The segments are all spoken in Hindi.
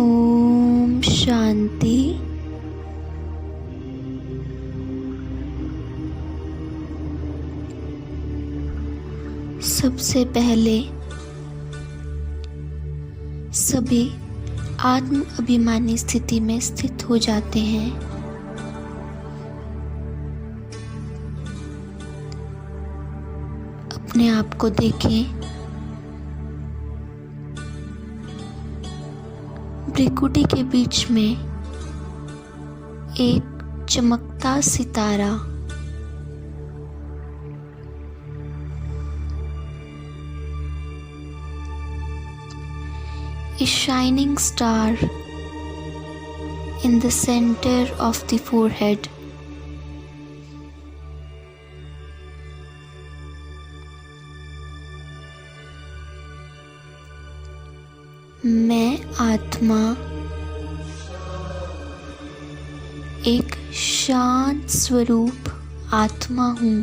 ओम शांति। सबसे पहले सभी आत्म अभिमानी स्थिति में स्थित हो जाते हैं। अपने आप को देखें। भ्रिकुटी के बीच में एक चमकता सितारा, a shining star in the center of the forehead. मैं आत्मा एक शांत स्वरूप आत्मा हूँ।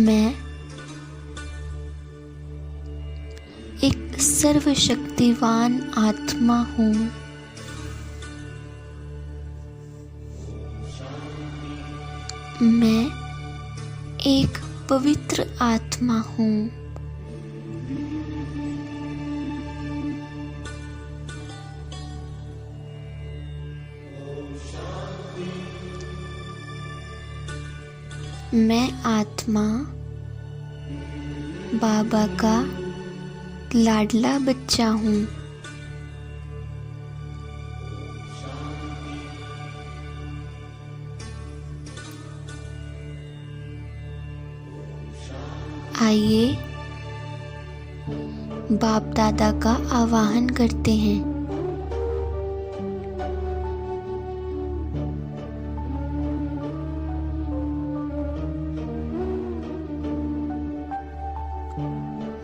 मैं एक सर्वशक्तिवान आत्मा हूँ। मैं एक पवित्र आत्मा हूँ। मैं आत्मा बाबा का लाडला बच्चा हूँ। आइए बाप दादा का आवाहन करते हैं।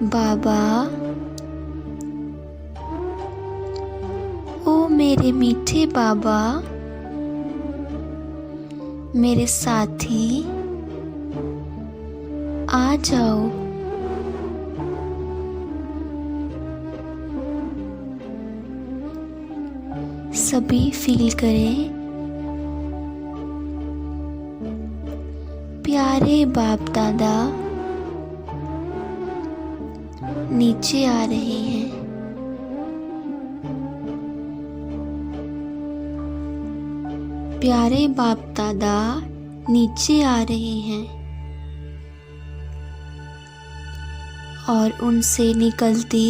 बाबा, ओ मेरे मीठे बाबा, मेरे साथी, आ जाओ। सभी फील करें, प्यारे बाप दादा नीचे आ रहे हैं। प्यारे बाप दादा नीचे आ रहे हैं और उनसे निकलती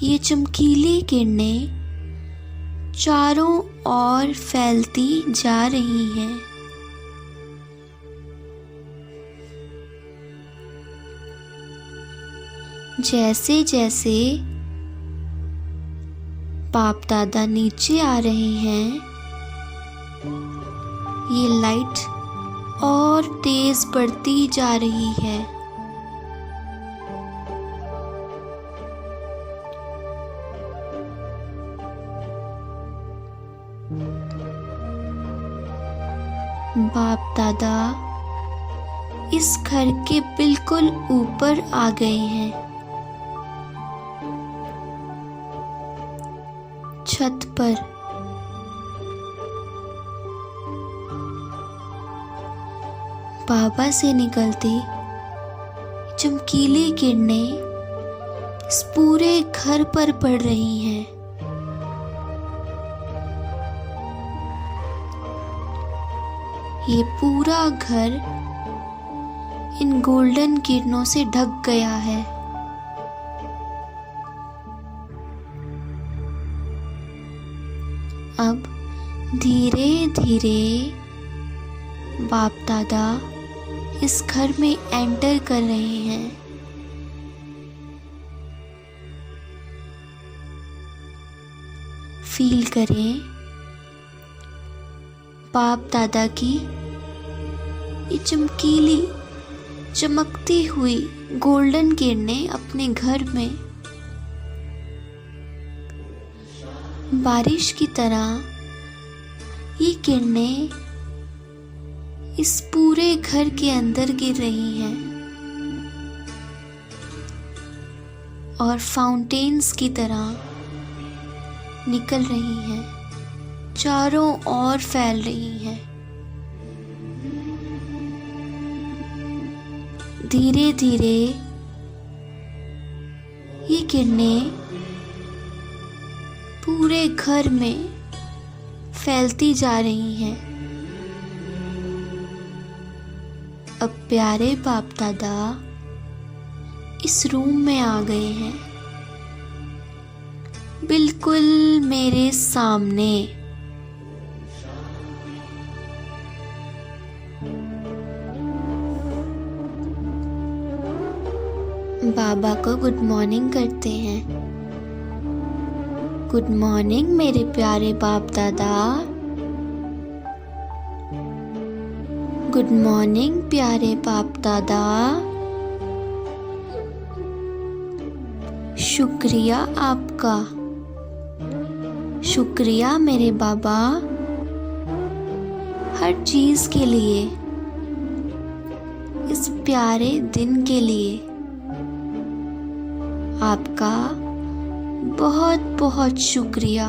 ये चमकीली किरणें चारों ओर फैलती जा रही हैं। जैसे जैसे बाप दादा नीचे आ रहे हैं, ये लाइट और तेज बढ़ती जा रही है। बाप दादा इस घर के बिल्कुल ऊपर आ गए हैं। छत पर बाबा से निकलती चमकीली किरणें इस पूरे घर पर पड़ रही हैं। ये पूरा घर इन गोल्डन किरणों से ढक गया है। अब धीरे धीरे बाप दादा इस घर में एंटर कर रहे हैं। फील करें बाप दादा की ये चमकीली चमकती हुई गोल्डन किरणें अपने घर में बारिश की तरह ये किरणें इस पूरे घर के अंदर गिर रही हैं। और फाउंटेन्स की तरह निकल रही हैं, चारों ओर फैल रही हैं। धीरे धीरे ये किरणें पूरे घर में फैलती जा रही हैं। अब प्यारे बाप दादा इस रूम में आ गए हैं, बिल्कुल मेरे सामने। बाबा को गुड मॉर्निंग करते हैं। गुड मॉर्निंग मेरे प्यारे बाप दादा। गुड मॉर्निंग प्यारे बाप दादा। शुक्रिया आपका, शुक्रिया मेरे बाबा, हर चीज के लिए, इस प्यारे दिन के लिए आपका बहुत बहुत शुक्रिया।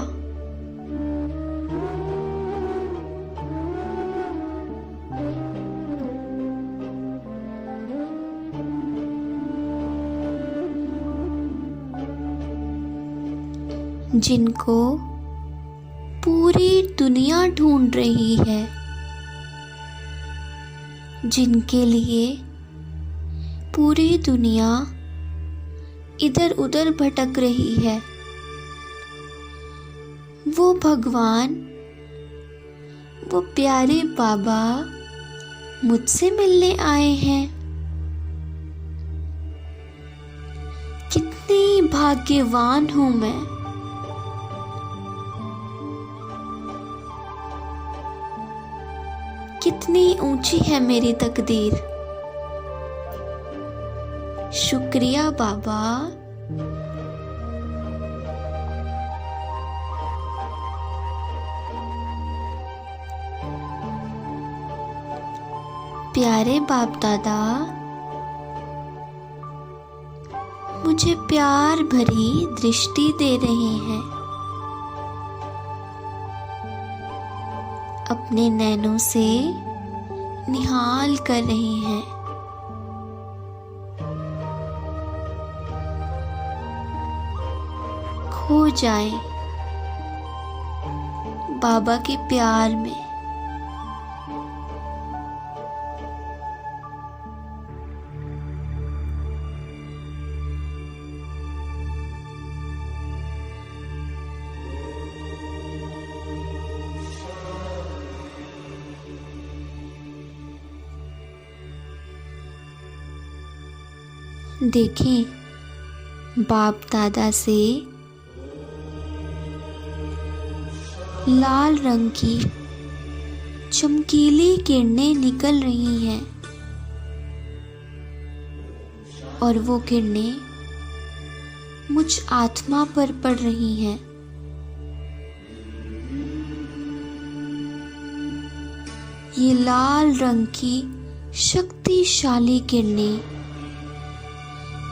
जिनको पूरी दुनिया ढूंढ रही है, जिनके लिए पूरी दुनिया इधर उधर भटक रही है, वो भगवान, वो प्यारे बाबा मुझसे मिलने आए हैं। कितनी भाग्यवान हूं मैं। कितनी ऊंची है मेरी तकदीर। शुक्रिया बाबा। प्यारे बाप दादा मुझे प्यार भरी दृष्टि दे रहे हैं, अपने नैनों से निहाल कर रहे हैं। खो जाएं बाबा के प्यार में। देखें बाप दादा से लाल रंग की चमकीली किरणें निकल रही हैं और वो किरणें मुझ आत्मा पर पड़ रही हैं। ये लाल रंग की शक्तिशाली किरणें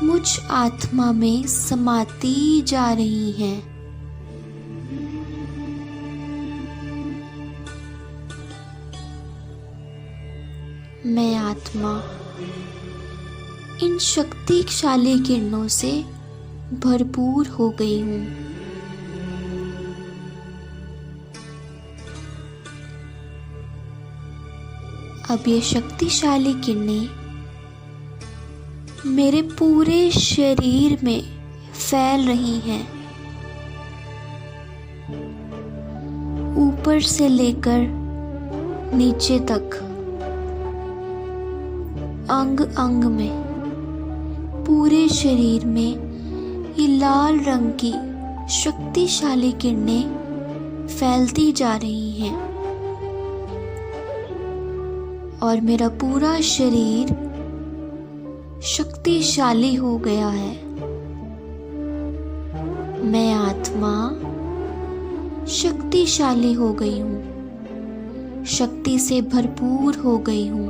मुझ आत्मा में समाती जा रही हैं। मैं आत्मा इन शक्तिशाली किरणों से भरपूर हो गई हूँ। अब ये शक्तिशाली किरणें मेरे पूरे शरीर में फैल रही हैं, ऊपर से लेकर नीचे तक, अंग अंग में, पूरे शरीर में ये लाल रंग की शक्तिशाली किरणें फैलती जा रही हैं और मेरा पूरा शरीर शक्तिशाली हो गया है। मैं आत्मा शक्तिशाली हो गई हूँ, शक्ति से भरपूर हो गई हूँ।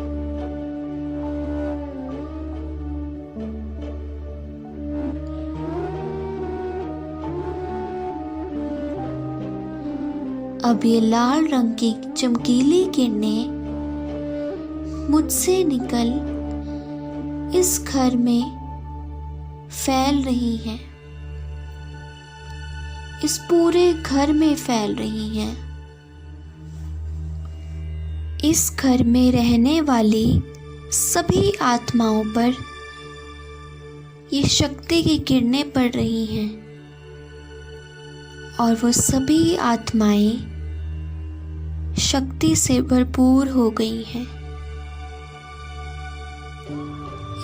अब ये लाल रंग की चमकीली किरणें मुझसे निकल इस घर में फैल रही हैं, इस पूरे घर में फैल रही हैं। इस घर में रहने वाली सभी आत्माओं पर ये शक्ति की किरणें पड़ रही हैं और वो सभी आत्माएं शक्ति से भरपूर हो गई हैं।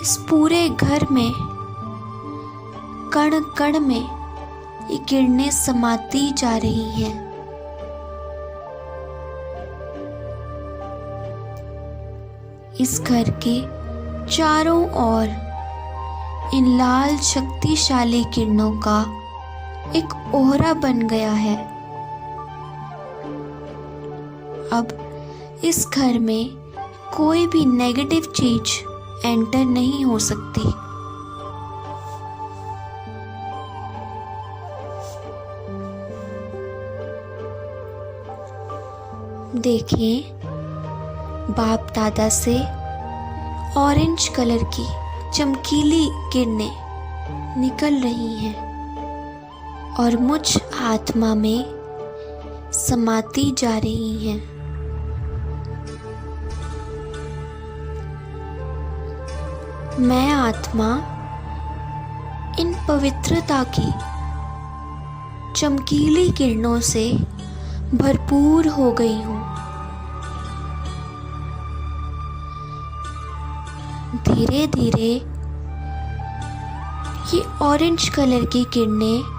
इस पूरे घर में कण कण में ये किरणें समाती जा रही हैं। इस घर के चारों ओर इन लाल शक्तिशाली किरणों का एक ओहरा बन गया है। अब इस घर में कोई भी नेगेटिव चीज एंटर नहीं हो सकती। देखिए, बाप दादा से ऑरेंज कलर की चमकीली किरणें निकल रही हैं और मुझ आत्मा में समाती जा रही हैं। मैं आत्मा इन पवित्रता की चमकीली किरणों से भरपूर हो गई हूँ। धीरे धीरे ये ऑरेंज कलर की किरणें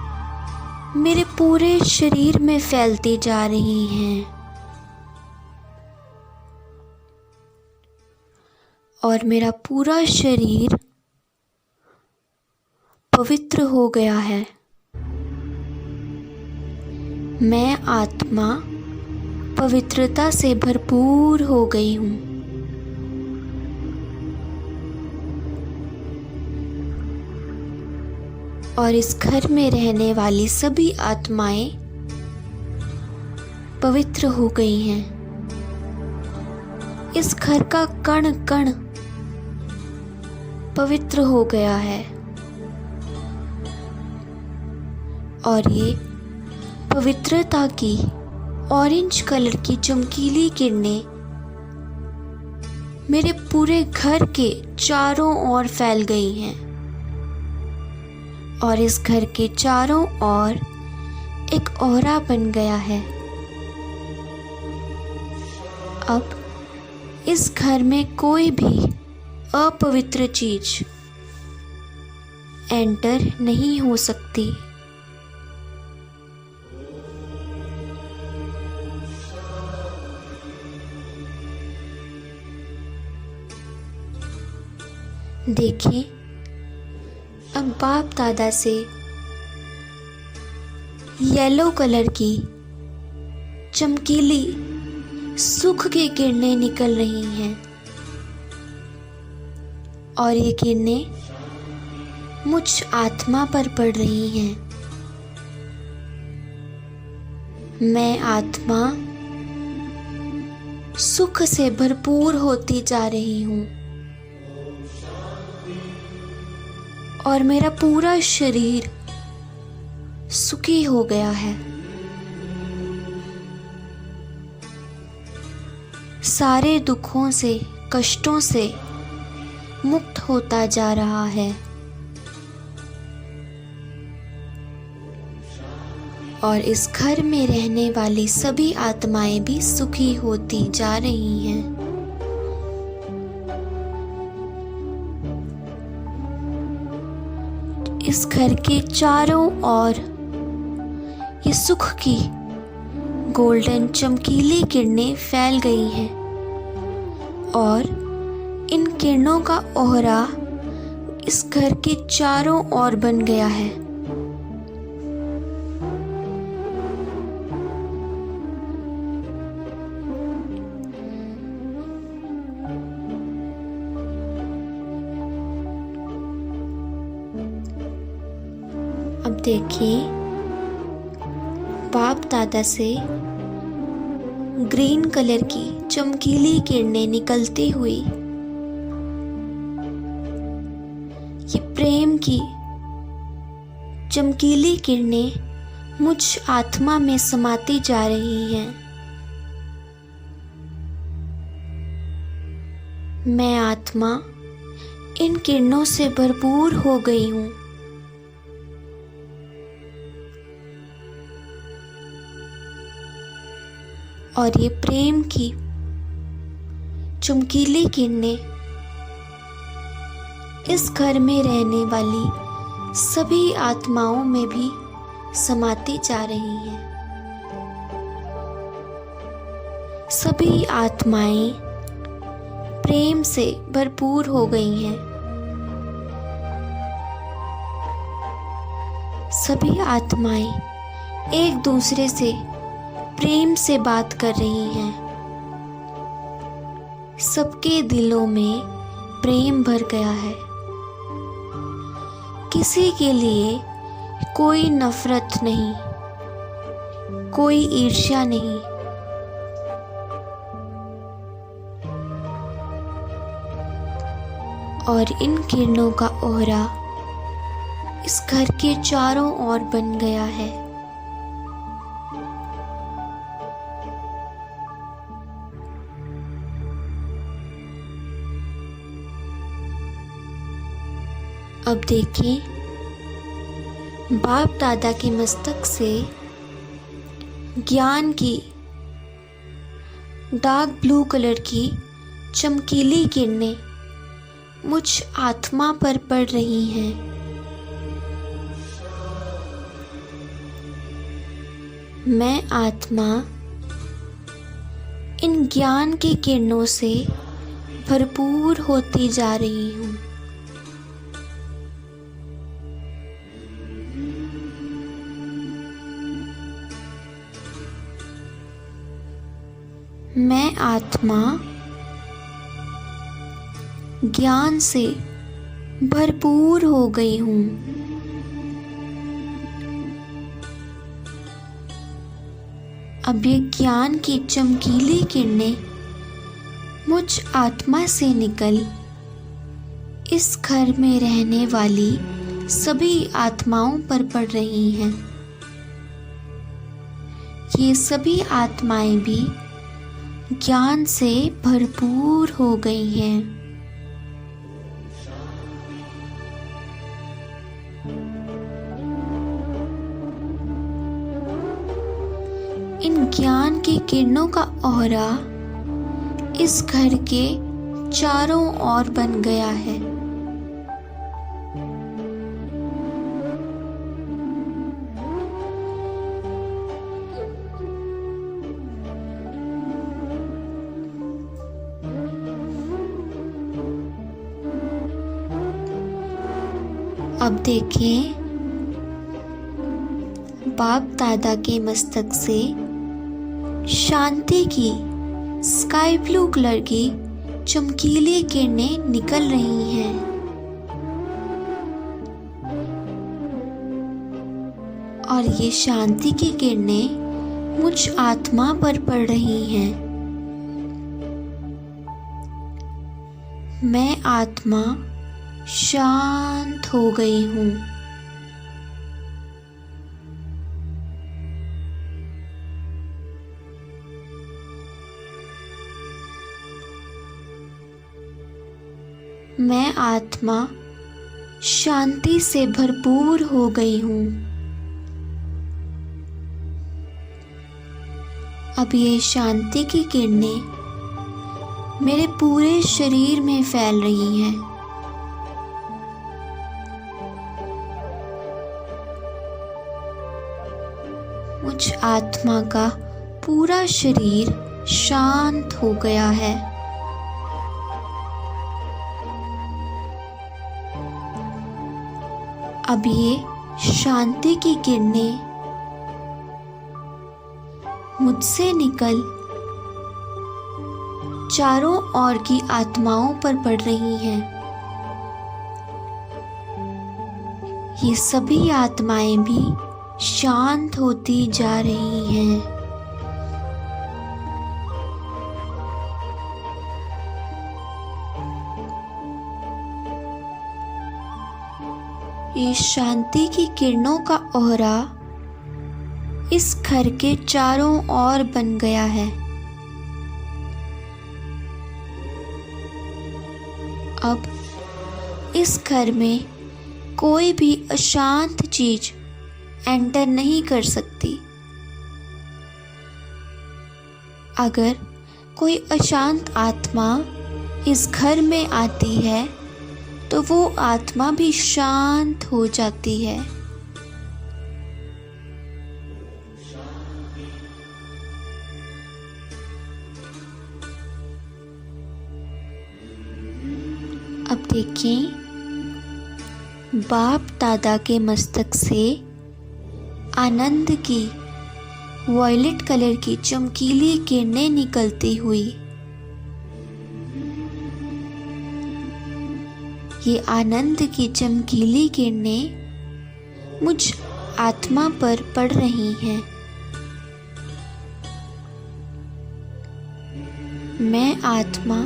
मेरे पूरे शरीर में फैलती जा रही हैं और मेरा पूरा शरीर पवित्र हो गया है। मैं आत्मा पवित्रता से भरपूर हो गई हूँ। और इस घर में रहने वाली सभी आत्माएं पवित्र हो गई हैं। इस घर का कण कण पवित्र हो गया है और ये पवित्रता की ऑरेंज कलर की चमकीली किरणें मेरे पूरे घर के चारों ओर फैल गई हैं और इस घर के चारों ओर एक ओहरा बन गया है। अब इस घर में कोई भी अपवित्र चीज एंटर नहीं हो सकती। देखिए, अब बाप दादा से येलो कलर की चमकीली सुख की किरणें निकल रही हैं और ये किरणें मुझ आत्मा पर पड़ रही हैं। मैं आत्मा सुख से भरपूर होती जा रही हूँ और मेरा पूरा शरीर सुखी हो गया है। सारे दुखों से, कष्टों से मुक्त होता जा रहा है और इस घर में रहने वाली सभी आत्माएं भी सुखी होती जा रही हैं। इस घर के चारों ओर ये सुख की गोल्डन चमकीली किरणें फैल गई हैं और इन किरणों का ओहरा इस घर के चारों ओर बन गया है। अब देखिए, बाप दादा से ग्रीन कलर की चमकीली किरणें निकलती हुई ये प्रेम की चमकीली किरणें मुझ आत्मा में समाती जा रही हैं। मैं आत्मा इन किरणों से भरपूर हो गई हूँ। और ये प्रेम की चमकीली किरणें इस घर में रहने वाली सभी आत्माओं में भी समाती जा रही हैं। सभी आत्माएं प्रेम से भरपूर हो गई हैं। सभी आत्माएं एक दूसरे से प्रेम से बात कर रही हैं। सबके दिलों में प्रेम भर गया है। किसी के लिए कोई नफरत नहीं, कोई ईर्ष्या नहीं। और इन किरणों का ओहरा इस घर के चारों ओर बन गया है। अब देखें, बाप दादा के मस्तक से ज्ञान की डार्क ब्लू कलर की चमकीली किरणें मुझ आत्मा पर पड़ रही हैं। मैं आत्मा इन ज्ञान की किरणों से भरपूर होती जा रही हूँ। मैं आत्मा ज्ञान से भरपूर हो गई हूँ। अब ये ज्ञान की चमकीली किरणें मुझ आत्मा से निकल इस घर में रहने वाली सभी आत्माओं पर पड़ रही हैं। ये सभी आत्माएं भी ज्ञान से भरपूर हो गई हैं। इन ज्ञान की किरणों का ओहरा इस घर के चारों ओर बन गया है। अब देखें, बाप दादा के मस्तक से शांति की स्काई ब्लू कलर की चमकीली किरणें निकल रही हैं। और ये शांति की किरणें मुझ आत्मा पर पड़ रही हैं। मैं आत्मा शांत हो गई हूँ। मैं आत्मा शांति से भरपूर हो गई हूँ। अब ये शांति की किरणें मेरे पूरे शरीर में फैल रही हैं। मुझ आत्मा का पूरा शरीर शांत हो गया है। अब ये शांति की किरणें मुझसे निकल चारों ओर की आत्माओं पर पड़ रही हैं। ये सभी आत्माएं भी शांत होती जा रही हैं। ये शांति की किरणों का ओहरा इस घर के चारों ओर बन गया है। अब इस घर में कोई भी अशांत चीज एंटर नहीं कर सकती। अगर कोई अशांत आत्मा इस घर में आती है तो वो आत्मा भी शांत हो जाती है। अब देखिए, बाप दादा के मस्तक से आनंद की वॉयलेट कलर की चमकीली किरणें निकलती हुई ये आनंद की चमकीली किरणें मुझ आत्मा पर पड़ रही हैं। मैं आत्मा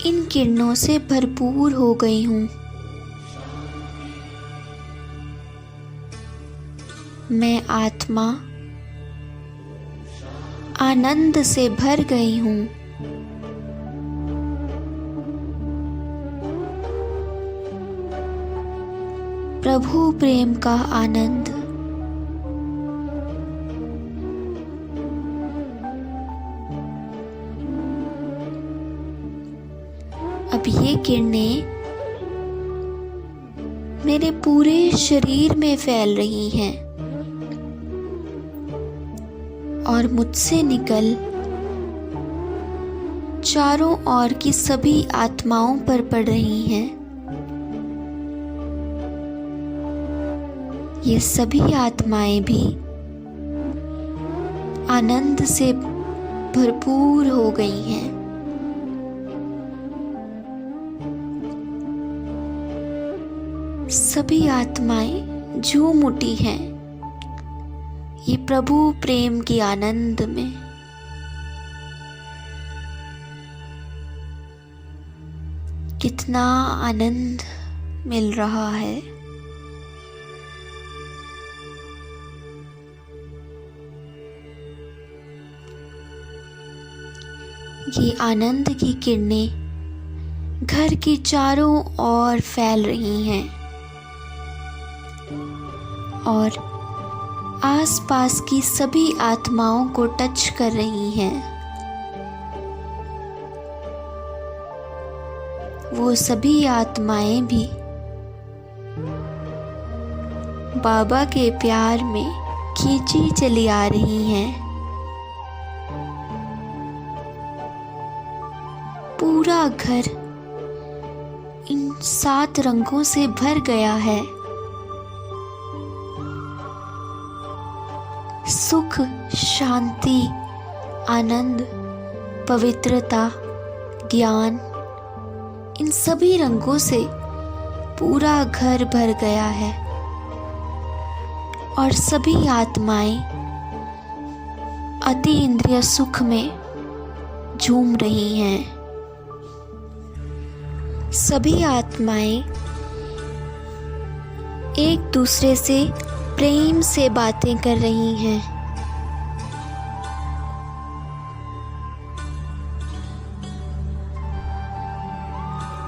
इन किरणों से भरपूर हो गई हूँ। मैं आत्मा आनंद से भर गई हूँ। प्रभु प्रेम का आनंद अब ये किरणें मेरे पूरे शरीर में फैल रही हैं और मुझसे निकल चारों ओर की सभी आत्माओं पर पड़ रही हैं। ये सभी आत्माएं भी आनंद से भरपूर हो गई हैं। सभी आत्माएं झूम उठी हैं ये प्रभु प्रेम के आनंद में। कितना आनंद मिल रहा है। ये आनंद की किरणें घर के चारों ओर फैल रही हैं और आसपास की सभी आत्माओं को टच कर रही हैं। वो सभी आत्माएं भी बाबा के प्यार में खींची चली आ रही हैं। पूरा घर इन 7 रंगों से भर गया है। सुख, शांति, आनंद, पवित्रता, ज्ञान, इन सभी रंगों से पूरा घर भर गया है और सभी आत्माएं अति इंद्रिय सुख में झूम रही हैं। सभी आत्माएं एक दूसरे से प्रेम से बातें कर रही हैं।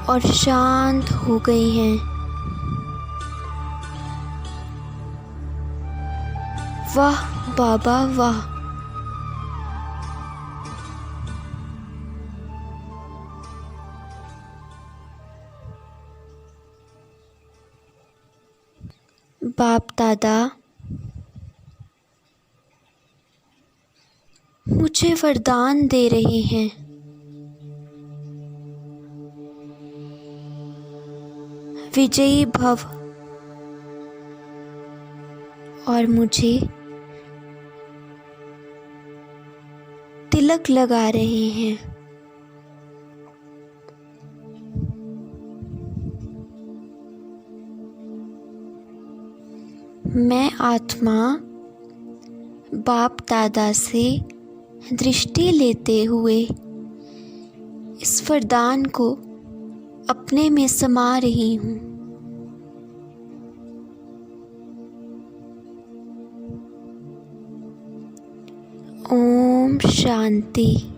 और शांत हो गई हैं। वाह बाबा वाह। बाप दादा मुझे वरदान दे रहे हैं। विजयी भव और मुझे तिलक लगा रहे हैं। मैं आत्मा बाप दादा से दृष्टि लेते हुए इस वरदान को अपने में समा रही हूँ। ओम शांति।